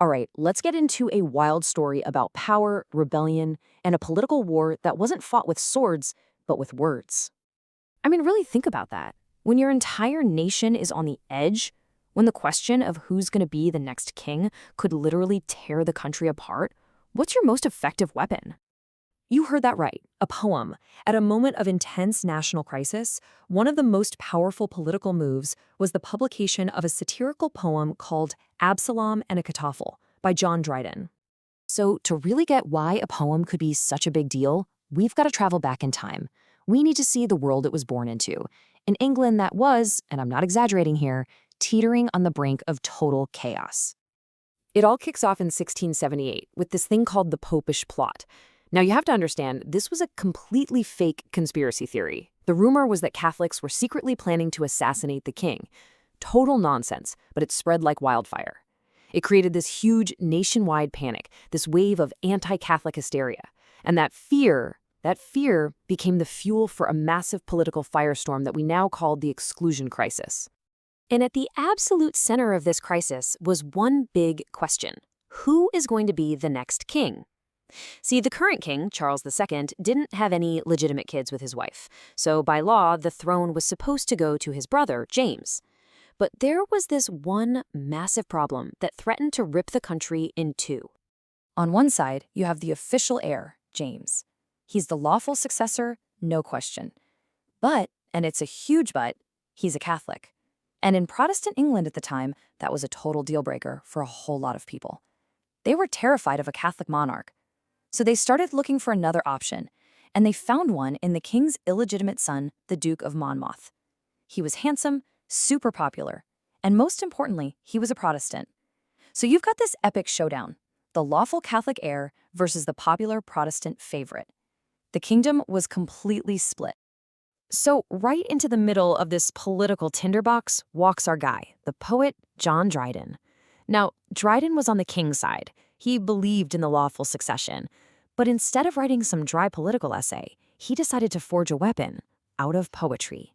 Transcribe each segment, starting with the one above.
All right, let's get into a wild story about power, rebellion, and a political war that wasn't fought with swords, but with words. I mean, really think about that. When your entire nation is on the edge, when the question of who's going to be the next king could literally tear the country apart, what's your most effective weapon? You heard that right, a poem. At a moment of intense national crisis, one of the most powerful political moves was the publication of a satirical poem called Absalom and Achitophel by John Dryden. So, to really get why a poem could be such a big deal, we've got to travel back in time. We need to see the world it was born into, an England that was, and I'm not exaggerating here, teetering on the brink of total chaos. It all kicks off in 1678 with this thing called the Popish Plot. Now, you have to understand, this was a completely fake conspiracy theory. The rumor was that Catholics were secretly planning to assassinate the king. Total nonsense, but it spread like wildfire. It created this huge nationwide panic, this wave of anti-Catholic hysteria. And that fear became the fuel for a massive political firestorm that we now call the Exclusion Crisis. And at the absolute center of this crisis was one big question. Who is going to be the next king? See, the current king, Charles II, didn't have any legitimate kids with his wife, so by law, the throne was supposed to go to his brother, James. But there was this one massive problem that threatened to rip the country in two. On one side, you have the official heir, James. He's the lawful successor, no question. But, and it's a huge but, he's a Catholic. And in Protestant England at the time, that was a total deal breaker for a whole lot of people. They were terrified of a Catholic monarch. So they started looking for another option, and they found one in the king's illegitimate son, the Duke of Monmouth. He was handsome, super popular, and most importantly, he was a Protestant. So you've got this epic showdown, the lawful Catholic heir versus the popular Protestant favorite. The kingdom was completely split. So right into the middle of this political tinderbox walks our guy, the poet John Dryden. Now, Dryden was on the king's side. He believed in the lawful succession. But instead of writing some dry political essay, he decided to forge a weapon out of poetry.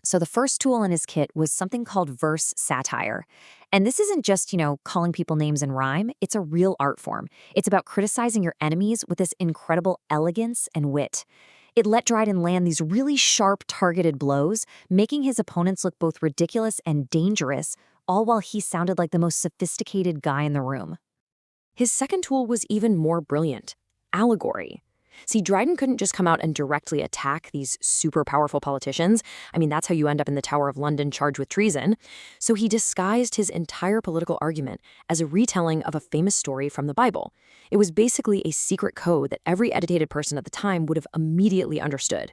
So the first tool in his kit was something called verse satire. And this isn't just, calling people names in rhyme. It's a real art form. It's about criticizing your enemies with this incredible elegance and wit. It let Dryden land these really sharp, targeted blows, making his opponents look both ridiculous and dangerous, all while he sounded like the most sophisticated guy in the room. His second tool was even more brilliant. Allegory. See, Dryden couldn't just come out and directly attack these super powerful politicians. I mean, that's how you end up in the Tower of London charged with treason. So he disguised his entire political argument as a retelling of a famous story from the Bible. It was basically a secret code that every educated person at the time would have immediately understood.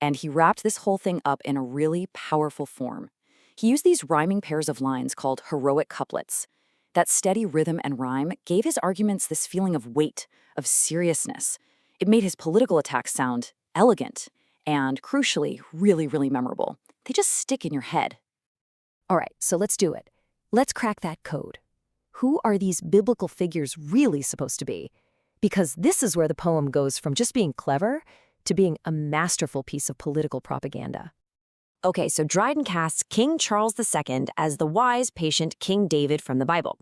And he wrapped this whole thing up in a really powerful form. He used these rhyming pairs of lines called heroic couplets. That steady rhythm and rhyme gave his arguments this feeling of weight, of seriousness. It made his political attacks sound elegant and, crucially, really, really memorable. They just stick in your head. All right, so let's do it. Let's crack that code. Who are these biblical figures really supposed to be? Because this is where the poem goes from just being clever to being a masterful piece of political propaganda. Okay, so Dryden casts King Charles II as the wise, patient King David from the Bible.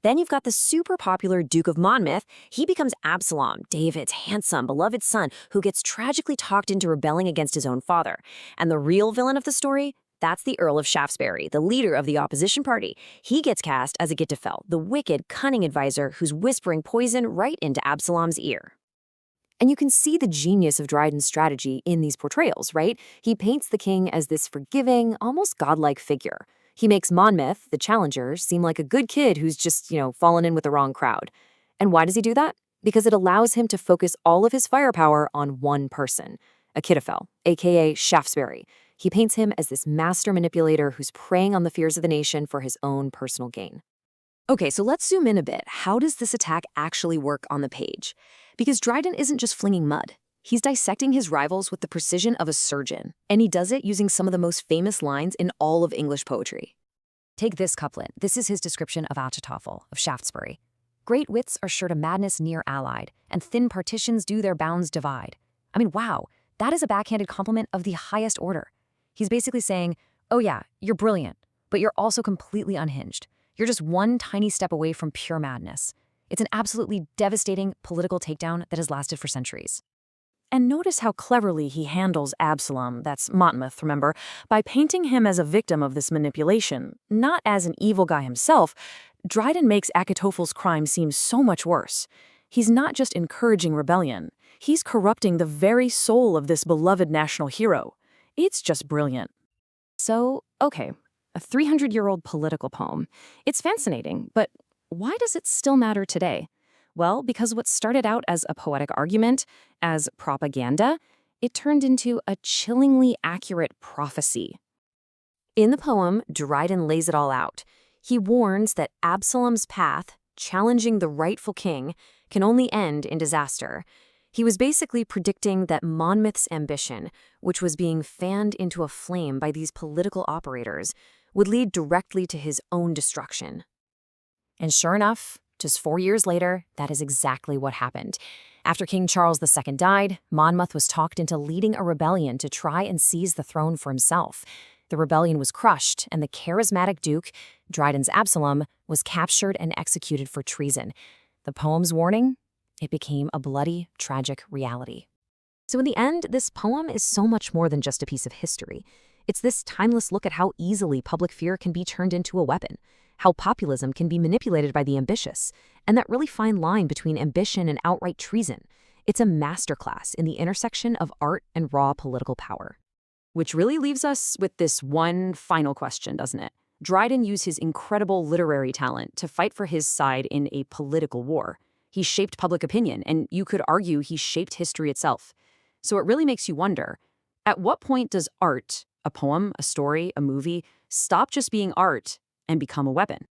Then you've got the super popular Duke of Monmouth. He becomes Absalom, David's handsome, beloved son, who gets tragically talked into rebelling against his own father. And the real villain of the story? That's the Earl of Shaftesbury, the leader of the opposition party. He gets cast as Achitophel, the wicked, cunning advisor who's whispering poison right into Absalom's ear. And you can see the genius of Dryden's strategy in these portrayals, right? He paints the king as this forgiving, almost godlike figure. He makes Monmouth, the challenger, seem like a good kid who's just, fallen in with the wrong crowd. And why does he do that? Because it allows him to focus all of his firepower on one person, Achitophel, aka Shaftesbury. He paints him as this master manipulator who's preying on the fears of the nation for his own personal gain. Okay, so let's zoom in a bit. How does this attack actually work on the page? Because Dryden isn't just flinging mud. He's dissecting his rivals with the precision of a surgeon, and he does it using some of the most famous lines in all of English poetry. Take this couplet. This is his description of Achitophel, of Shaftesbury. Great wits are sure to madness near allied, and thin partitions do their bounds divide. I mean, wow, that is a backhanded compliment of the highest order. He's basically saying, oh yeah, you're brilliant, but you're also completely unhinged. You're just one tiny step away from pure madness. It's an absolutely devastating political takedown that has lasted for centuries. And notice how cleverly he handles Absalom, that's Monmouth, remember, by painting him as a victim of this manipulation, not as an evil guy himself. Dryden makes Achitophel's crime seem so much worse. He's not just encouraging rebellion, he's corrupting the very soul of this beloved national hero. It's just brilliant. So, okay, a 300-year-old political poem. It's fascinating, but why does it still matter today? Well, because what started out as a poetic argument, as propaganda, it turned into a chillingly accurate prophecy. In the poem, Dryden lays it all out. He warns that Absalom's path, challenging the rightful king, can only end in disaster. He was basically predicting that Monmouth's ambition, which was being fanned into a flame by these political operators, would lead directly to his own destruction. And sure enough, just 4 years later, that is exactly what happened. After King Charles II died, Monmouth was talked into leading a rebellion to try and seize the throne for himself. The rebellion was crushed, and the charismatic Duke, Dryden's Absalom, was captured and executed for treason. The poem's warning? It became a bloody, tragic reality. So in the end, this poem is so much more than just a piece of history. It's this timeless look at how easily public fear can be turned into a weapon, how populism can be manipulated by the ambitious, and that really fine line between ambition and outright treason. It's a masterclass in the intersection of art and raw political power. Which really leaves us with this one final question, doesn't it? Dryden used his incredible literary talent to fight for his side in a political war. He shaped public opinion, and you could argue he shaped history itself. So it really makes you wonder, at what point does art, a poem, a story, a movie, stop just being art and become a weapon?